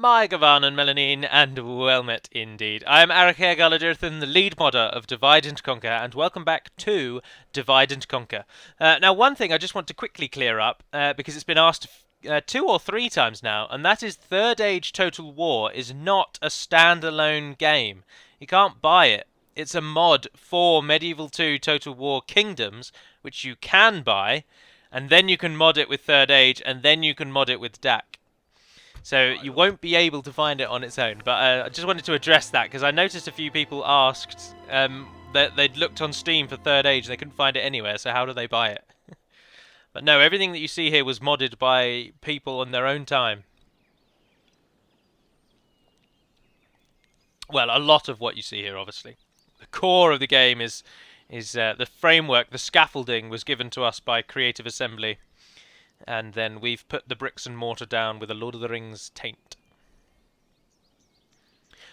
My Gavan and Melanine, and well met indeed. I am Arakir Galadirthan, the lead modder of Divide and Conquer, and welcome back to Divide and Conquer. Now, one thing I just want to quickly clear up, because it's been asked 2 or 3 times now, and that is Third Age Total War is not a standalone game. You can't buy it. It's a mod for Medieval 2 Total War Kingdoms, which you can buy, and then you can mod it with Third Age, and then you can mod it with DAC. So you won't be able to find it on its own. But I just wanted to address that, because I noticed a few people asked that they'd looked on Steam for Third Age and they couldn't find it anywhere, so how do they buy it? But no, everything that you see here was modded by people on their own time. Well, a lot of what you see here, obviously. The core of the game is the framework, the scaffolding was given to us by Creative Assembly. And then we've put the bricks and mortar down with a Lord of the Rings taint.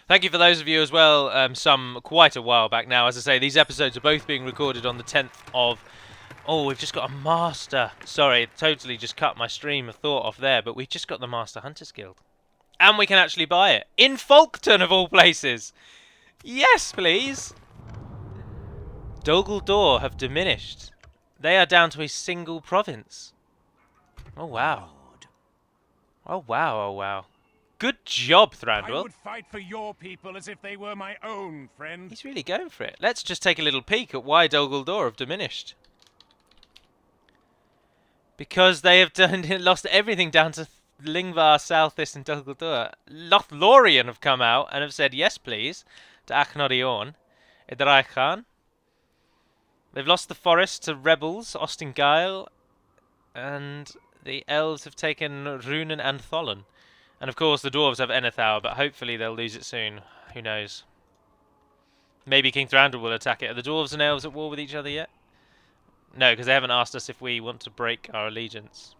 Thank you for those of you as well, some quite a while back now. As I say, these episodes are both being recorded on the 10th of... Oh, we've just got a Master. Sorry, totally just cut my stream of thought off there, but we've just got the Master Hunters Guild. And we can actually buy it. In Folkton, of all places! Yes, please! Dol Guldur have diminished. They are down to a single province. Oh, wow. Oh, wow, oh, wow. Good job, Thranduil. I would fight for your people as if they were my own, friend. He's really going for it. Let's just take a little peek at why Dol Guldur have diminished. Because they have lost everything down to Lingvar, Southis, and Dol Guldur. Lothlorien have come out and have said, yes, please, to Achnodiorn, Edraichan. They've lost the forest to rebels, Ostingail, and... the elves have taken Runen and Thollen. And of course the dwarves have Enethau, but hopefully they'll lose it soon. Who knows? Maybe King Thranduil will attack it. Are the dwarves and elves at war with each other yet? No, because they haven't asked us if we want to break our allegiance.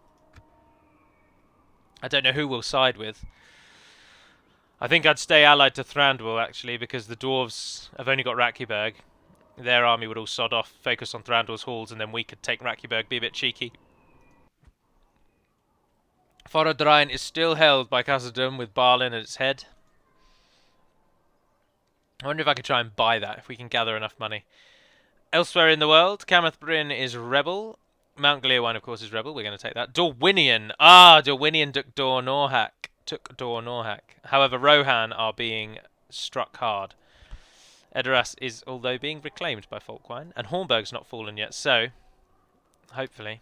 I don't know who we'll side with. I think I'd stay allied to Thranduil, actually, because the dwarves have only got Rakiberg. Their army would all sod off, focus on Thranduil's halls, and then we could take Rakiberg, be a bit cheeky. Forodrine is still held by Khazad-dûm with Balin at its head. I wonder if I could try and buy that, if we can gather enough money. Elsewhere in the world, Camath Bryn is rebel. Mount Gleerwine, of course, is rebel. We're going to take that. Dorwinion. Ah, Dorwinion took Dor Norhak. However, Rohan are being struck hard. Edoras is, although, being reclaimed by Folkwine. And Hornburg's not fallen yet, so... hopefully...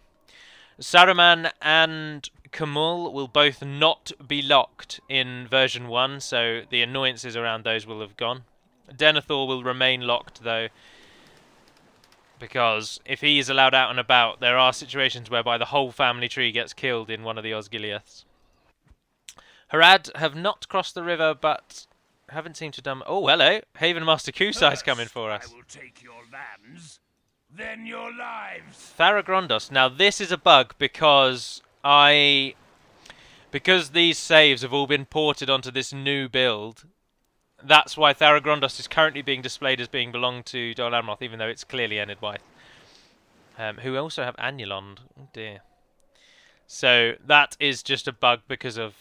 Saruman and Kamul will both not be locked in version 1, so the annoyances around those will have gone. Denethor will remain locked, though, because if he is allowed out and about, there are situations whereby the whole family tree gets killed in one of the Osgiliaths. Harad have not crossed the river, but haven't seemed to done... Oh, hello! Haven Master Kusai's coming for us. I will take your lands. Then your lives. Tharagrondos. Now this is a bug because these saves have all been ported onto this new build. That's why Tharagrondos is currently being displayed as being belonged to Dol Amroth, even though it's clearly Enid Wyeth. Who also have Annulond. Oh dear. So that is just a bug because of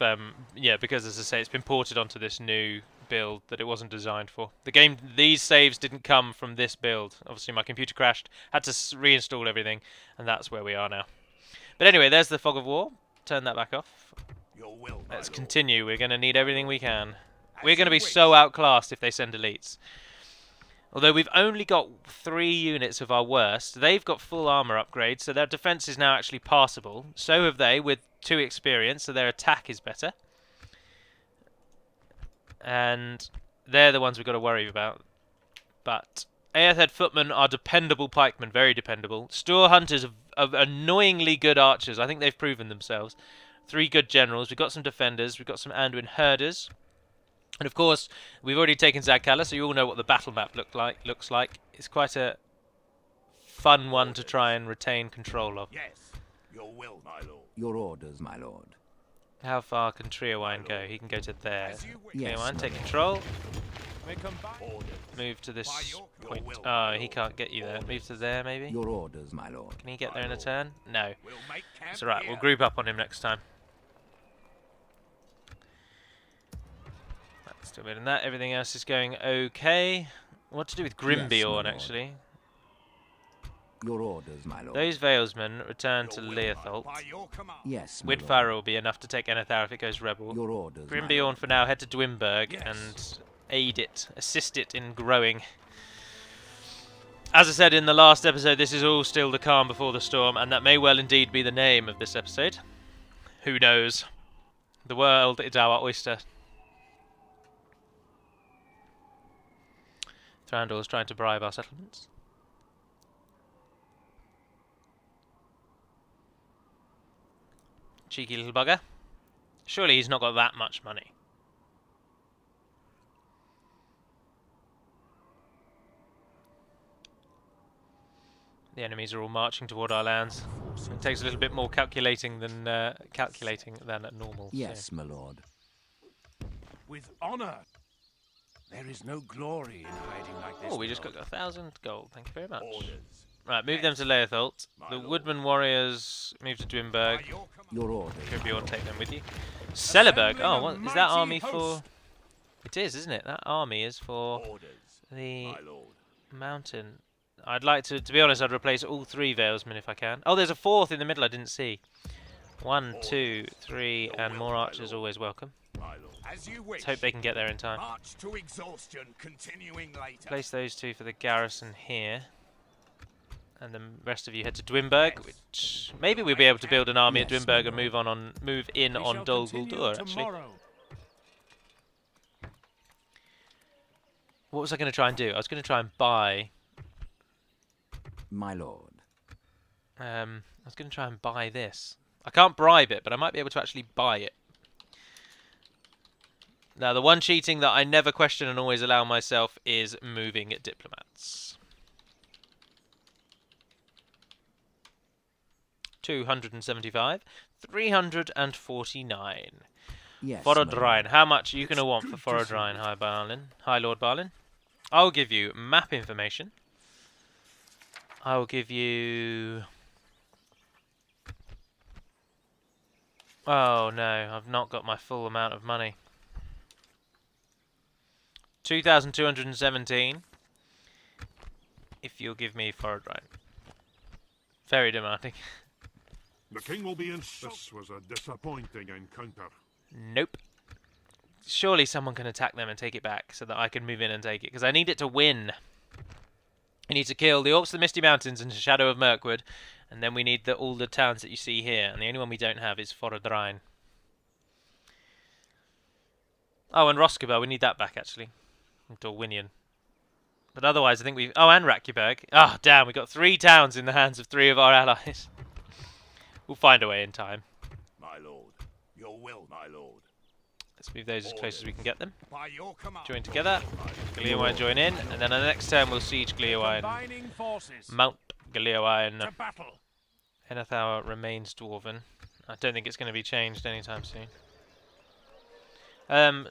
because as I say, it's been ported onto this new build that it wasn't designed for. These saves didn't come from this build. Obviously my computer crashed, had to reinstall everything, and that's where we are now. But anyway, there's the Fog of War. Turn that back off. Let's continue. We're going to need everything we can. We're going to be so outclassed if they send elites. Although we've only got 3 units of our worst. They've got full armor upgrades, so their defense is now actually passable. So have they, with 2 experience, so their attack is better. And they're the ones we've got to worry about. But Éothéod footmen are dependable pikemen, very dependable. Stour hunters are annoyingly good archers. I think they've proven themselves. 3 good generals. We've got some defenders. We've got some Anduin herders. And of course, we've already taken Zagkala, so you all know what the battle map looks like. It's quite a fun one to try and retain control of. Yes, your will, my lord. Your orders, my lord. How far can Triowine go? He can go to there. Yes, Triowine, take control. Orders. Move to this point. Oh, he can't get you there. Move to there, maybe? Your orders, my lord. Can he get there in a turn? No. We'll make camp It's alright, here. we'll group up on him next time. Still building that. Everything else is going okay. What to do with Yes, my Grimbeorn, lord. actually? Your orders, my lord. Those Valesmen return to Your will, my lord. Leotholt. By your command. Yes, my lord. Widfire will be enough to take Enethar if it goes rebel. Your orders, my Grimbeorn lord. for now, head to Dwimberg Yes. and aid it, assist it in growing. As I said in the last episode, this is all still the calm before the storm, and that may well indeed be the name of this episode. Who knows? The world is our oyster. Thranduil's trying to bribe our settlements. Cheeky little bugger. Surely he's not got that much money. The enemies are all marching toward our lands. It takes a little bit more calculating than normal. Yes, So. my lord. With honor. There is no glory in hiding like this. Oh, we just my got lord. 1,000 gold. Thank you very much. Orders. Right, move them to Leotholt. My The lord. Woodman warriors move to By Dwimberg. your command. Your orders. Grimbeorn, take them with you. Celeberg. Assembling Oh, a what is that mighty army for? host. It is, isn't it? That army is for Orders. the My lord. mountain. I'd like to be honest, I'd replace all 3 Valesmen if I can. Oh, there's a 4th in the middle I didn't see. 1, 2, 3, and more archers always welcome. My lord. As you wish. Let's hope they can get there in time. March to exhaustion, continuing later. Place those 2 for the garrison here. And the rest of you head to Dwimberg, which maybe we'll be able to build an army at Yes, Dwimberg my and move in on Dol Guldur, actually. What was I going to try and do? I was going to try and buy. My lord. I was going to try and buy this. I can't bribe it, but I might be able to actually buy it. Now, the one cheating that I never question and always allow myself is moving diplomats. 275, 349. Yes, my lord. Forodrine. How much are you going to want for Forodrine, High Lord Barlin? I'll give you map information. I will give you... Oh no, I've not got my full amount of money. 2,217. If you'll give me Forodrine. Very demanding. The king will be in. This was a disappointing encounter. Nope. Surely someone can attack them and take it back so that I can move in and take it. Because I need it to win. We need to kill the Orcs of the Misty Mountains and the Shadow of Mirkwood. And then we need all the towns that you see here. And the only one we don't have is Forodrine. Oh, and Roskabel. We need that back, actually. And Dorwinion. But otherwise, I think we've... Oh, and Rakuberg. Ah, oh, damn. We've got 3 towns in the hands of 3 of our allies. We'll find a way in time. My lord. Your will, my lord. Let's move those as close as we can get them. By your command. Join together. Gleowine join in. And then on the next turn, we'll siege Gleowine. Combining forces. Mount Gleowine. To battle. Enethar remains Dwarven. I don't think it's going to be changed anytime soon.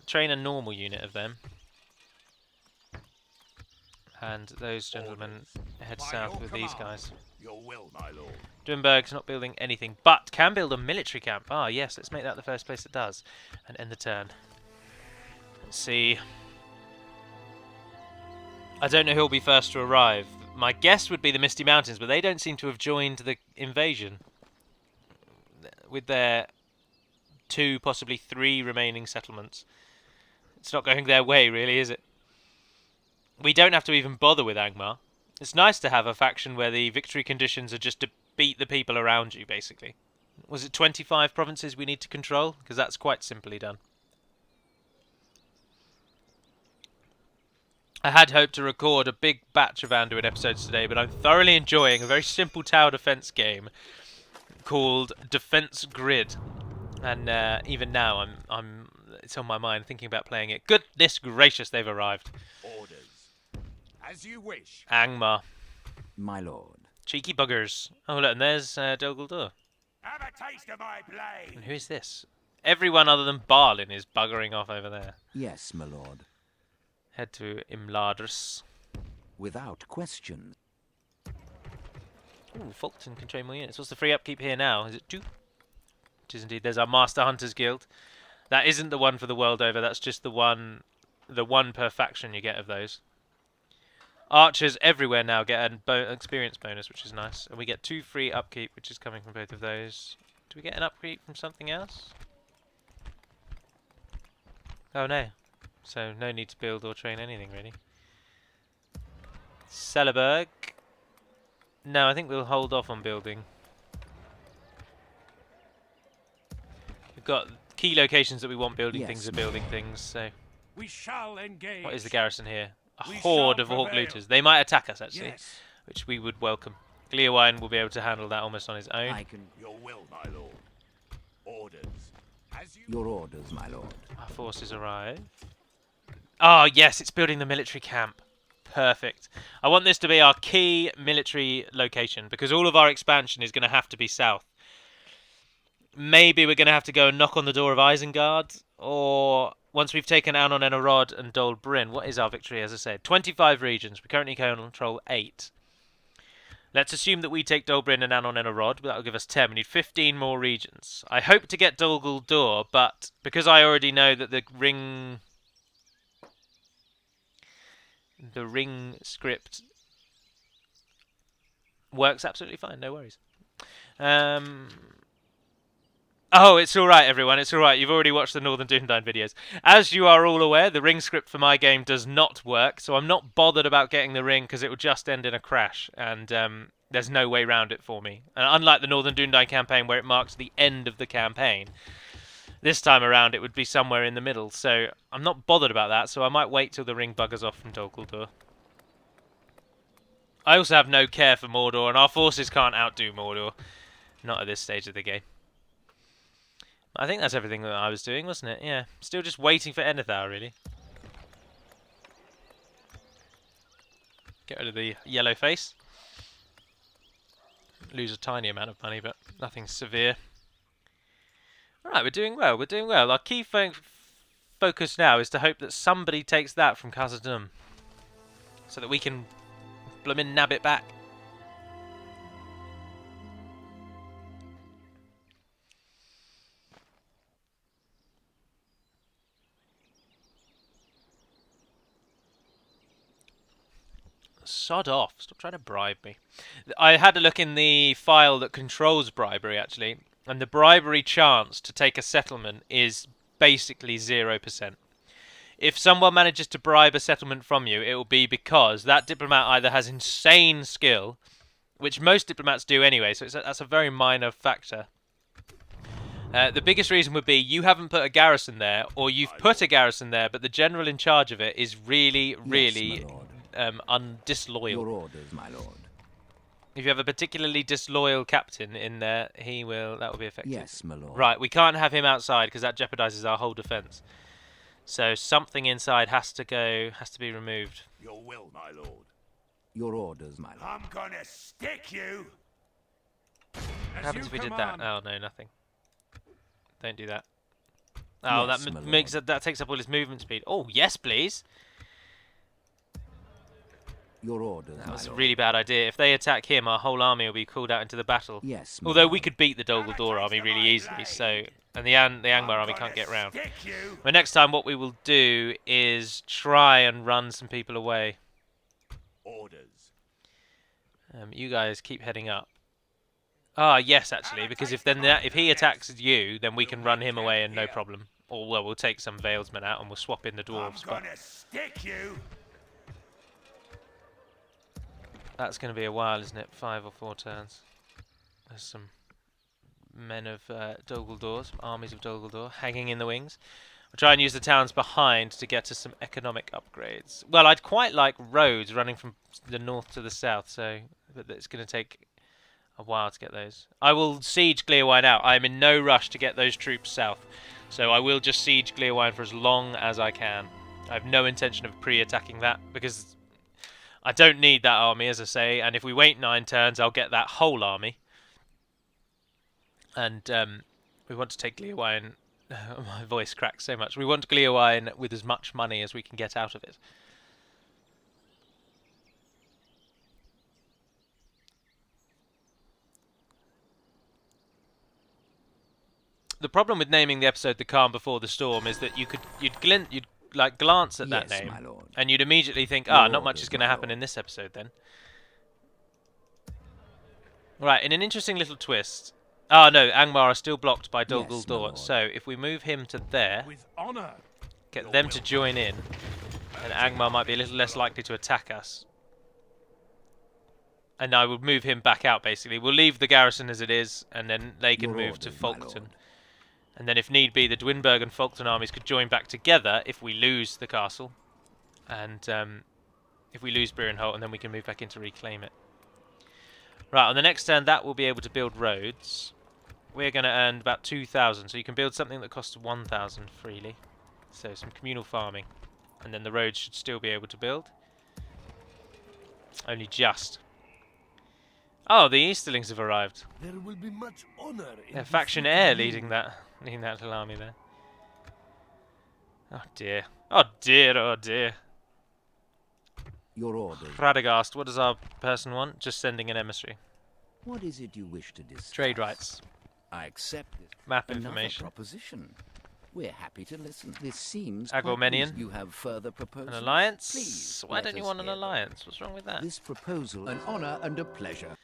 Train a normal unit of them. And those gentlemen head By south your with these command. guys. Your will, my lord. Dwimberg's not building anything, but can build a military camp. Ah, yes, let's make that the first place it does. And end the turn. Let's see. I don't know who'll be first to arrive. My guess would be the Misty Mountains, but they don't seem to have joined the invasion. With their 2, possibly 3 remaining settlements. It's not going their way, really, is it? We don't have to even bother with Angmar. It's nice to have a faction where the victory conditions are just to beat the people around you, basically. Was it 25 provinces we need to control? Because that's quite simply done. I had hoped to record a big batch of Anduin episodes today, but I'm thoroughly enjoying a very simple tower defense game called Defense Grid. And even now, it's on my mind thinking about playing it. Goodness gracious, they've arrived. Orders. As you wish. Angmar. My lord. Cheeky buggers. Oh, look, and there's Dol Guldur. Have a taste of my blade. And who is this? Everyone other than Barlin is buggering off over there. Yes, my lord. Head to Imladris. Without question. Ooh, Fulton can train more units. What's the free upkeep here now? Is it 2? It is indeed. There's our Master Hunters Guild. That isn't the one for the world over. That's just the one the one per faction you get of those. Archers everywhere now get an experience bonus, which is nice. And we get 2 free upkeep, which is coming from both of those. Do we get an upkeep from something else? Oh no. So no need to build or train anything really. Celeburg. No, I think we'll hold off on building. We've got key locations that we want building things are building things, so... We shall engage. What is the garrison here? A We horde shall of orc prevail. looters. They might attack us, actually, Yes. which we would welcome. Gleowine will be able to handle that almost on his own. I can... Your will, my lord. Orders. As you Your orders, my lord. Our forces arrive. Oh, yes, it's building the military camp. Perfect. I want this to be our key military location, because all of our expansion is going to have to be south. Maybe we're going to have to go and knock on the door of Isengard, or once we've taken Anon Enerod and Dol Bryn. What is our victory, as I said? 25 regions. We currently control 8. Let's assume that we take Dol Bryn and Anon Enerod. That will give us 10. We need 15 more regions. I hope to get Dol Guldur, but because I already know that the ring script works absolutely fine. No worries. Oh, it's alright, everyone. It's alright. You've already watched the Northern Dúnedain videos. As you are all aware, the ring script for my game does not work, so I'm not bothered about getting the ring because it will just end in a crash, and there's no way around it for me. And unlike the Northern Dúnedain campaign, where it marks the end of the campaign, this time around it would be somewhere in the middle, so I'm not bothered about that, so I might wait till the ring buggers off from Dol Guldur. I also have no care for Mordor, and our forces can't outdo Mordor. Not at this stage of the game. I think that's everything that I was doing, wasn't it? Yeah. Still just waiting for Enethar, really. Get rid of the yellow face. Lose a tiny amount of money, but nothing severe. Alright, we're doing well. We're doing well. Our key focus now is to hope that somebody takes that from Khazad-dûm, so that we can bloomin' nab it back. Sod off. Stop trying to bribe me. I had a look in the file that controls bribery, actually, and the bribery chance to take a settlement is basically 0%. If someone manages to bribe a settlement from you, it will be because that diplomat either has insane skill, which most diplomats do anyway, so that's a very minor factor. The biggest reason would be you haven't put a garrison there, or you've put a garrison there, but the general in charge of it is really, really... disloyal. Your orders, my lord. If you have a particularly disloyal captain in there, that will be effective. Yes, my lord. Right, we can't have him outside because that jeopardizes our whole defense. So something inside has to be removed. Your will, my lord. Your orders, my lord. I'm gonna stick you. What happens if we did that? Oh no, nothing. Don't do that. Oh, Yes, that my makes lord. that takes up all his movement speed. Oh yes, please. Your orders, That my was a lord. really bad idea. If they attack him, our whole army will be called out into the battle. Yes, my Although lord. we could beat the Dol Guldur army really easily, so and the Angmar army can't get round. Stick you. But next time, what we will do is try and run some people away. Orders. You guys keep heading up. Ah, yes, actually, because if he attacks you, then we can run him away and no problem. Or well, we'll take some Valesmen out and we'll swap in the dwarves. I'm But gonna stick you. that's going to be a while, isn't it? 5 or 4 turns. There's some men of Dol Guldur, some armies of Dol Guldur, hanging in the wings. We'll try and use the towns behind to get us some economic upgrades. Well, I'd quite like roads running from the north to the south, but it's going to take a while to get those. I will siege Gleowine out. I am in no rush to get those troops south, so I will just siege Gleowine for as long as I can. I have no intention of pre-attacking that, because I don't need that army, as I say, and if we wait 9 turns, I'll get that whole army. And we want to take Gleowine... my voice cracks so much. We want Gleowine with as much money as we can get out of it. The problem with naming the episode "The Calm Before the Storm" is that you'd like glance at that Yes, name, my lord. and you'd immediately think, Your not much orders, is going to my happen lord. in this episode then. Right, in an interesting little twist. Ah, no, Angmar are still blocked by Dol Yes, my Guldur, lord. so if we move him to there, With honor. get them to join in, and Angmar might be a little less likely to attack us. And I would move him back out, basically. We'll leave the garrison as it is, and then they can Your move to orders, my Folkton. lord. And then if need be, the Dwinberg and Folkton armies could join back together if we lose the castle. And if we lose Brynholt, and then we can move back in to reclaim it. Right, on the next turn, that will be able to build roads. We're going to earn about 2,000, so you can build something that costs 1,000 freely. So some communal farming. And then the roads should still be able to build. Only just. Oh, the Easterlings have arrived. There will be much honor in They're faction heir leading defeating that little army there. Oh dear. Oh dear, oh dear. Your orders. Radagast, what does our person want? Just sending an emissary. What is it you wish to discuss? Trade rights. I accept this. Map Another information. proposition. We're happy to listen. This seems Agormenian. quite reasonable. You have further proposals? An alliance? Please, Why let don't you us want an hear them. alliance? What's wrong with that? This proposal, an honor and a pleasure.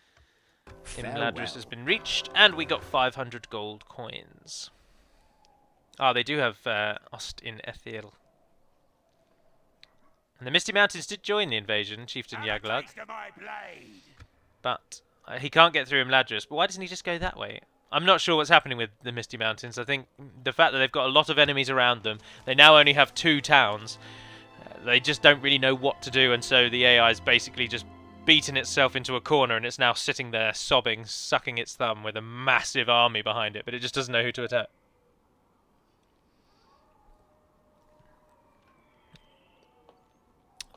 Imladris has been reached, and we got 500 gold coins. Ah, they do have Ost in Éothéod. And the Misty Mountains did join the invasion, Chieftain Yaglag. But he can't get through Imladris. But why doesn't he just go that way? I'm not sure what's happening with the Misty Mountains. I think the fact that they've got a lot of enemies around them, they now only have 2 towns. They just don't really know what to do, and so the AI's basically just beaten itself into a corner, and it's now sitting there sobbing, sucking its thumb with a massive army behind it, but it just doesn't know who to attack.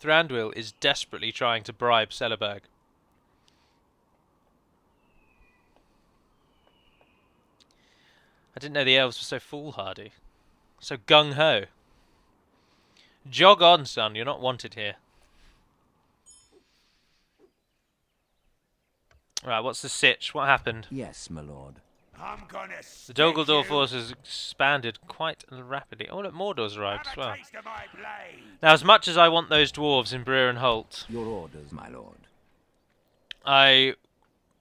Thranduil is desperately trying to bribe Celeberg. I didn't know the elves were so foolhardy. So gung-ho. Jog on, son, you're not wanted here. Right, what's the sitch? What happened? Yes, my lord. I'm gonna The Dol Guldur force has expanded quite rapidly. Oh, look, Mordor's arrived as well. Now, as much as I want those dwarves in Breer and Holt, Your orders, my lord. I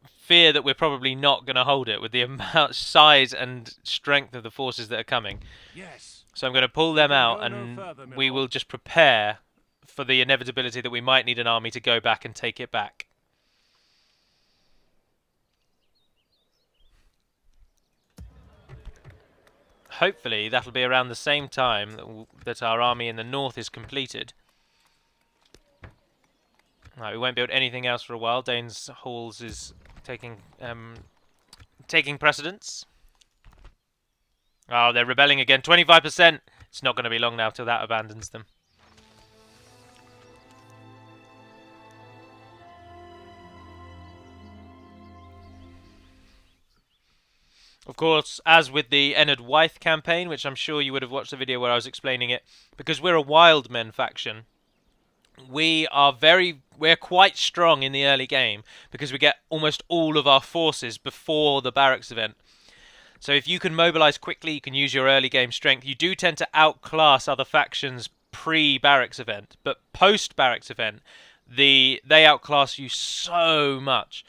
fear that we're probably not going to hold it with the amount, size and strength of the forces that are coming. Yes. So I'm going to pull them out, go no and further, my we lord. will just prepare for the inevitability that we might need an army to go back and take it back. Hopefully that'll be around the same time that our army in the north is completed. Right, we won't build anything else for a while. Dane's Halls is taking precedence. Oh, they're rebelling again. 25%! It's not going to be long now till that abandons them. Of course, as with the Ennard Wythe campaign, which I'm sure you would have watched the video where I was explaining it, because we're a wild men faction, we're quite strong in the early game because we get almost all of our forces before the barracks event. So if you can mobilize quickly, you can use your early game strength. You do tend to outclass other factions pre-barracks event, but post-barracks event, they outclass you so much.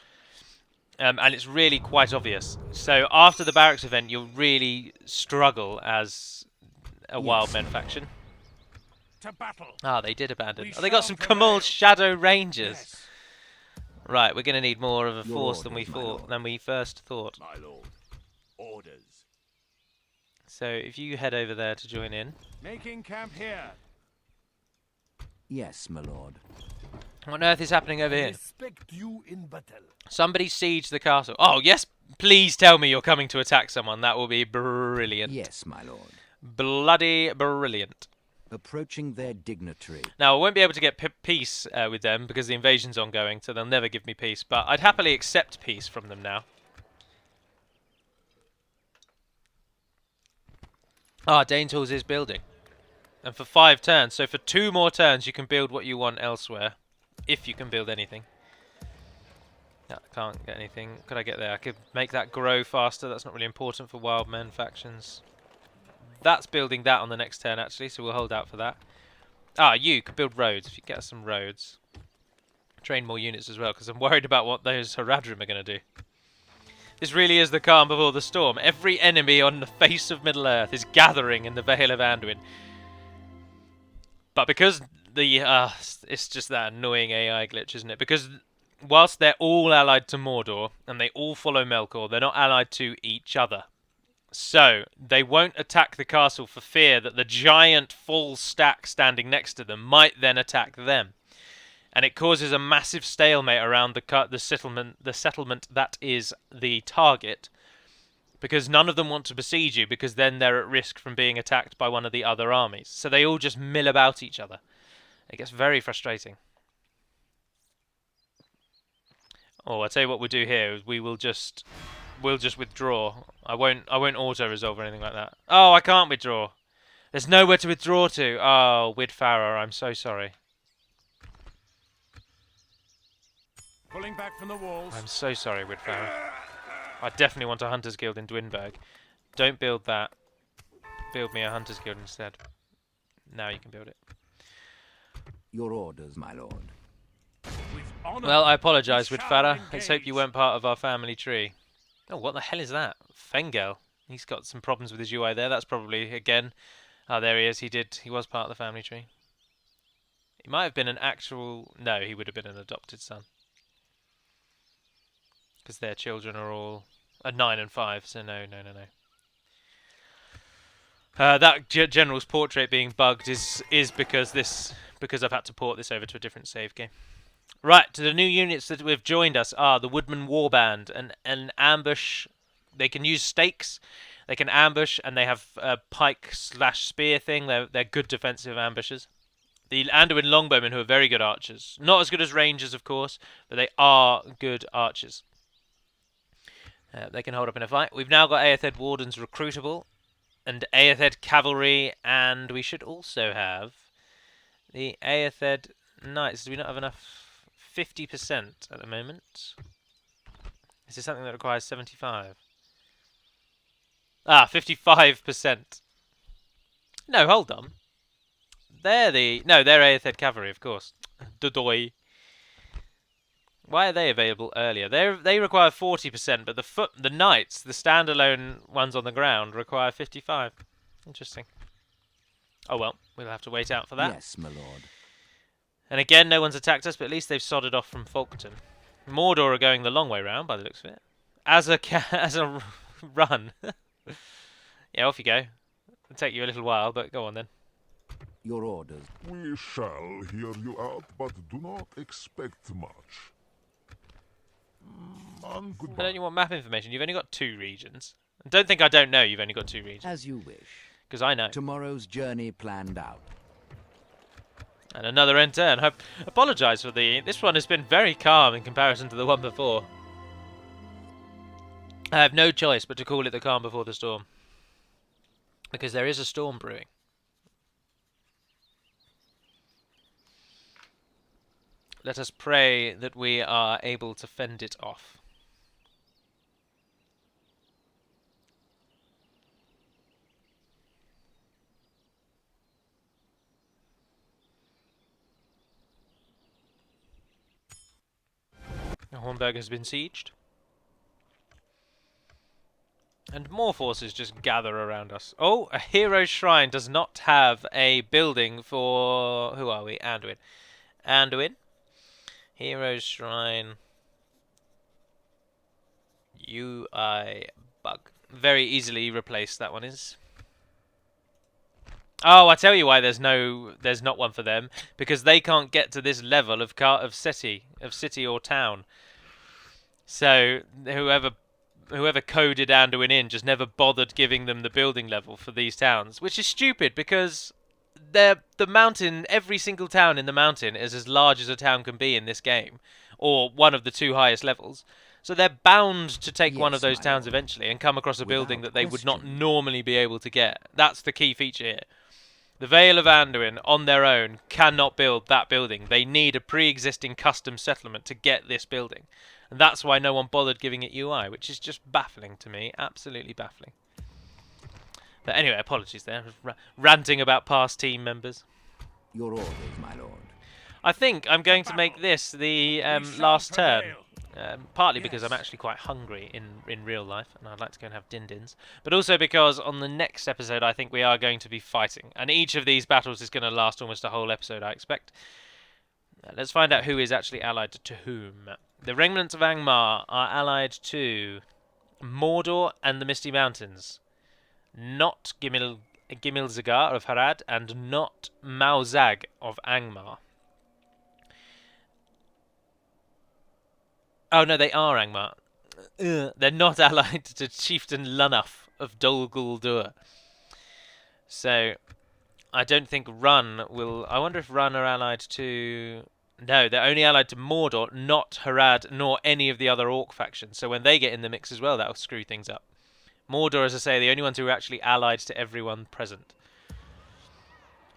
And it's really quite obvious. So after the barracks event, you'll really struggle as a wild men faction. To battle. Ah, they did abandon. We Oh, they got shall some Kamal prevail. Shadow Rangers. Yes, Right, we're going to need more of a Your force than we orders, my lord. first thought. my lord. Orders. So if you head over there to join in. Making camp here. Yes, my lord. What on earth is happening over here? Respect you in battle. Somebody siege the castle. Oh, yes, please tell me you're coming to attack someone. That will be brilliant. Yes, my lord. Bloody brilliant. Approaching their dignitary. Now, I won't be able to get peace with them because the invasion's ongoing, so they'll never give me peace. But I'd happily accept peace from them now. Ah, Dane's Halls is building. And for 5 turns. So for 2 more turns, you can build what you want elsewhere. If you can build anything. No, I can't get anything. Could I get there? I could make that grow faster. That's not really important for wild men factions. That's building that on the next turn, actually, so we'll hold out for that. Ah, you could build roads if you get us some roads. Train more units as well, because I'm worried about what those Haradrim are going to do. This really is the calm before the storm. Every enemy on the face of Middle-earth is gathering in the Vale of Anduin. But because the... it's just that annoying AI glitch, isn't it? Because whilst they're all allied to Mordor, and they all follow Melkor, they're not allied to each other. So, they won't attack the castle for fear that the giant full stack standing next to them might then attack them. And it causes a massive stalemate around the settlement that is the target, because none of them want to besiege you, because then they're at risk from being attacked by one of the other armies. So they all just mill about each other. It gets very frustrating. Oh, I'll tell you what we'll do here is we'll just withdraw. I won't auto resolve or anything like that. Oh, I can't withdraw. There's nowhere to withdraw to. Oh, Widfarrer, I'm so sorry. Pulling back from the walls. I'm so sorry, Widfarrer. I definitely want a Hunter's Guild in Dwinberg. Don't build that. Build me a Hunter's Guild instead. Now you can build it. Your orders, my lord. With honor, Well, I apologise, we shall Widfarrer. Let's hope you engage. weren't part of our family tree. Oh, what the hell is that? Fengel. He's got some problems with his UI there. That's probably, again... Oh, there he is. He was part of the family tree. He might have been an actual... No, he would have been an adopted son. Because their children are all 9 and 5, so no. That general's portrait being bugged is because I've had to port this over to a different save game. Right, to the new units that have joined us are the Woodman Warband, an ambush. They can use stakes, they can ambush, and they have a pike/spear thing. They're good defensive ambushers. The Anduin Longbowmen, who are very good archers. Not as good as rangers, of course, but they are good archers. They can hold up in a fight. We've now got Éothéod Wardens recruitable, and Éothéod Cavalry, and we should also have the Éothéod Knights. Do we not have enough? 50% at the moment. Is this something that requires 75? Ah, 55%. No, hold on. They're Éothéod Cavalry, of course. Dodoy. Why are they available earlier? They require 40%, but the Knights, the standalone ones on the ground, require 55. Interesting. Oh well, we'll have to wait out for that. Yes, my lord. And again, no one's attacked us, but at least they've sodded off from Folkton. Mordor are going the long way round, by the looks of it. As a run. Yeah, off you go. It'll take you a little while, but go on then. Your orders. We shall hear you out, but do not expect much. And But goodbye. don't you want map information? You've only got 2 regions. And don't think I don't know you've only got 2 regions. As you wish. Because I know. Tomorrow's journey planned out. And another end turn. I apologise for this one has been very calm in comparison to the one before. I have no choice but to call it the calm before the storm. Because there is a storm brewing. Let us pray that we are able to fend it off. Hornburg has been sieged. And more forces just gather around us. Oh, a hero's shrine does not have a building for... Who are we? Anduin. Anduin. Hero's shrine. UI bug. Very easily replaced, that one is. Oh, I tell you why there's not one for them, because they can't get to this level of city or town. So whoever coded Anduin in just never bothered giving them the building level for these towns, which is stupid because the mountain, every single town in the mountain is as large as a town can be in this game, or one of the 2 highest levels. So they're bound to take one of those towns eventually and come across a building that they would not normally be able to get. That's the key feature here. The Vale of Anduin, on their own, cannot build that building. They need a pre-existing custom settlement to get this building. And that's why no one bothered giving it UI, which is just baffling to me. Absolutely baffling. But anyway, apologies there. Ranting about past team members. Your orders, my lord. I think I'm going to make this the last turn. Partly because I'm Yes. actually quite hungry in real life, and I'd like to go and have din-dins. But also because on the next episode, I think we are going to be fighting. And each of these battles is going to last almost a whole episode, I expect. Let's find out who is actually allied to whom. The remnants of Angmar are allied to Mordor and the Misty Mountains. Not Gimil-Zagar of Harad, and not Mauzag of Angmar. Oh no, they are Angmar. They're not allied to Chieftain Lunaf of Dol Guldur. So, I don't think Run will... I wonder if Run are allied to... No, they're only allied to Mordor, not Harad, nor any of the other Orc factions. So when they get in the mix as well, that'll screw things up. Mordor, as I say, are the only ones who are actually allied to everyone present.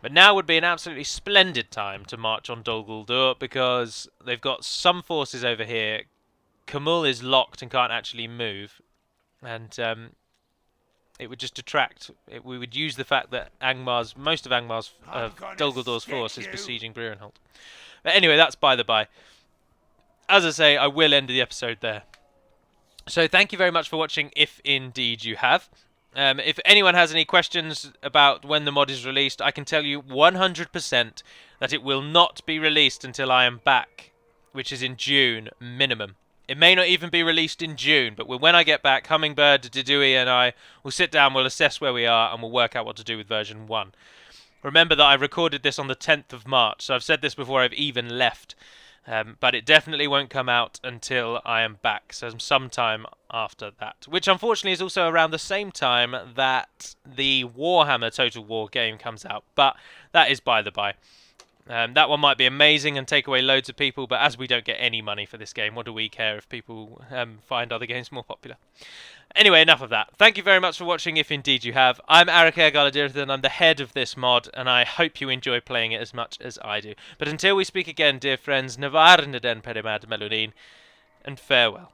But now would be an absolutely splendid time to march on Dol Guldur, because they've got some forces over here. Kamul is locked and can't actually move, and it would just detract. We would use the fact that most of Dol Guldur's force is besieging Brierenholt. But anyway, that's by the by. As I say, I will end the episode there. So thank you very much for watching, if indeed you have. If anyone has any questions about when the mod is released, I can tell you 100% that it will not be released until I am back, which is in June minimum. It may not even be released in June, but when I get back, Hummingbird, Didui and I will sit down, we'll assess where we are, and we'll work out what to do with version 1. Remember that I recorded this on the 10th of March, so I've said this before I've even left. But it definitely won't come out until I am back, so sometime after that. Which unfortunately is also around the same time that the Warhammer Total War game comes out, but that is by the by. That one might be amazing and take away loads of people, but as we don't get any money for this game, what do we care if people find other games more popular? Anyway, enough of that. Thank you very much for watching, if indeed you have. I'm Arakair Galadirthan, I'm the head of this mod, and I hope you enjoy playing it as much as I do. But until we speak again, dear friends, Navar Naden Perimad Melunin, and farewell.